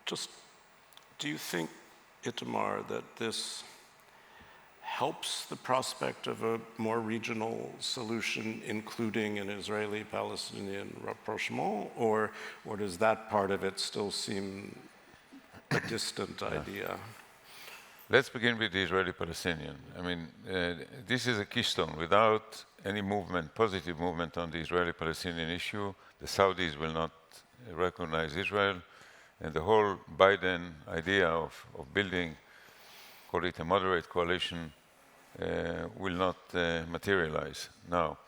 Just, do you think, Itamar, that this helps the prospect of a more regional solution, including an Israeli-Palestinian rapprochement, or does that part of it still seem a distant idea? Let's begin with the Israeli-Palestinian. I mean, this is a keystone. Without any movement, positive movement on the Israeli-Palestinian issue, the Saudis will not recognize Israel, and the whole Biden idea of building, call it a moderate coalition, will not materialize. Now,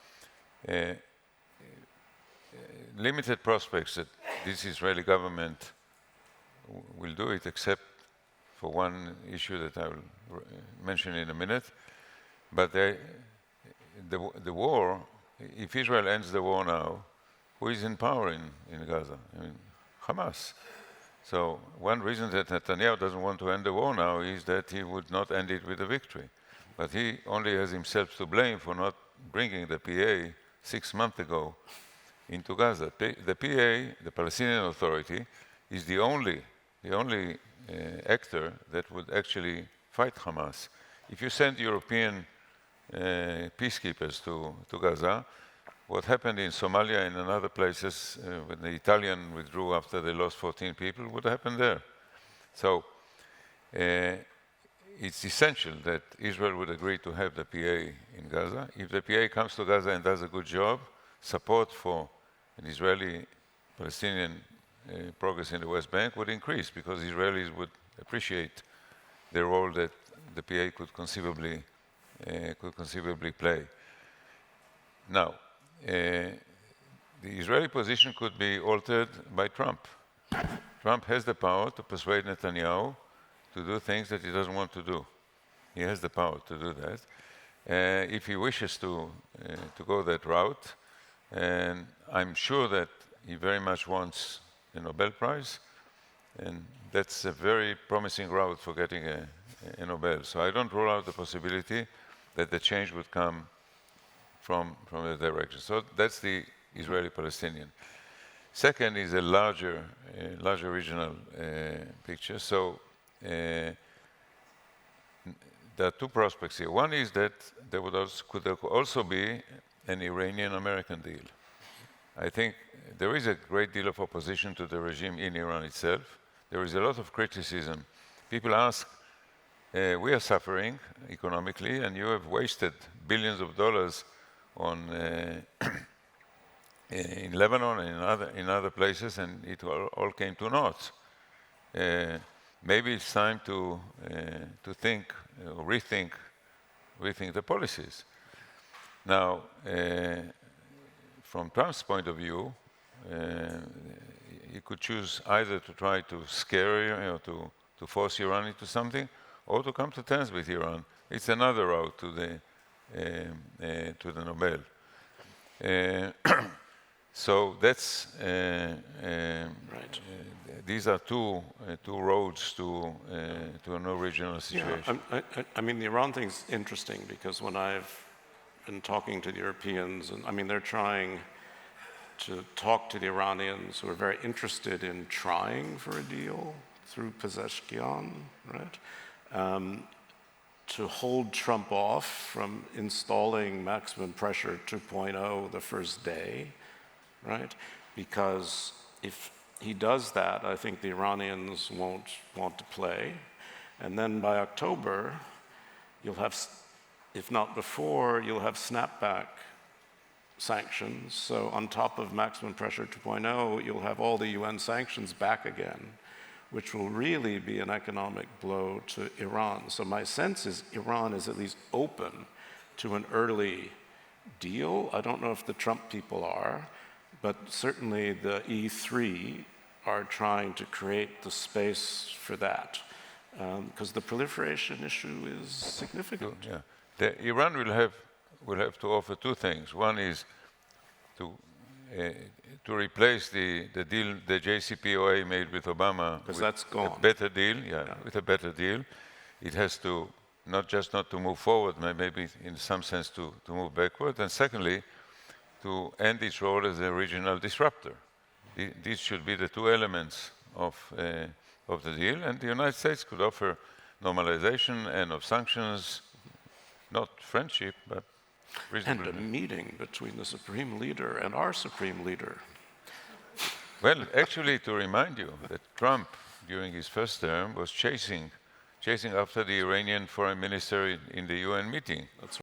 limited prospects that this Israeli government will do it, except for one issue that I will mention in a minute. But the war, if Israel ends the war now, who is in power in Gaza? I mean, Hamas. So one reason that Netanyahu doesn't want to end the war now is that he would not end it with a victory. But he only has himself to blame for not bringing the PA 6 months ago into Gaza. The PA, the Palestinian Authority, is the only actor that would actually fight Hamas. If you send European peacekeepers to Gaza, what happened in Somalia and in other places when the Italians withdrew after they lost 14 people would happen there. So it's essential that Israel would agree to have the PA in Gaza. If the PA comes to Gaza and does a good job, support for an Israeli-Palestinian progress in the West Bank would increase, because Israelis would appreciate the role that the PA could conceivably play. Now, the Israeli position could be altered by Trump. Trump has the power to persuade Netanyahu to do things that he doesn't want to do. He has the power to do that. If he wishes to go that route, and I'm sure that he very much wants the Nobel Prize, and that's a very promising route for getting a Nobel. So I don't rule out the possibility that the change would come from the direction. So that's the Israeli-Palestinian. Second is a larger regional picture. So there are two prospects here. One is that there could also be an Iranian-American deal. I think there is a great deal of opposition to the regime in Iran itself. There is a lot of criticism. People ask, we are suffering economically, and you have wasted billions of dollars on in Lebanon and in other places, and it all came to naught. Maybe it's time to think, rethink the policies. Now, from Trump's point of view, he could choose either to try to scare, to force Iran into something, or to come to terms with Iran. It's another route to the Nobel. So that's right. These are two roads to a new regional situation. Yeah, I mean, the Iran thing's interesting because when I've been talking to the Europeans, and I mean, they're trying to talk to the Iranians who are very interested in trying for a deal through Pezeshkian, right? To hold Trump off from installing maximum pressure 2.0 the first day, right? Because if he does that, I think the Iranians won't want to play. And then by October, you'll have, if not before, you'll have snapback sanctions. So on top of maximum pressure 2.0, you'll have all the UN sanctions back again, which will really be an economic blow to Iran. So my sense is Iran is at least open to an early deal. I don't know if the Trump people are, but certainly the E3 are trying to create the space for that, because the proliferation issue is significant. Yeah, Iran will have to offer two things. One is to replace the deal the JCPOA made with Obama, because that's gone. A better deal, with a better deal. It has to not to move forward, maybe in some sense to move backward, and secondly, to end its role as a regional disruptor. These should be the two elements of the deal, and the United States could offer normalization and of sanctions, not friendship, but reasonable. And a meeting between the Supreme Leader and our Supreme Leader. Well, actually, to remind you that Trump, during his first term, was chasing after the Iranian foreign minister in the UN meeting. That's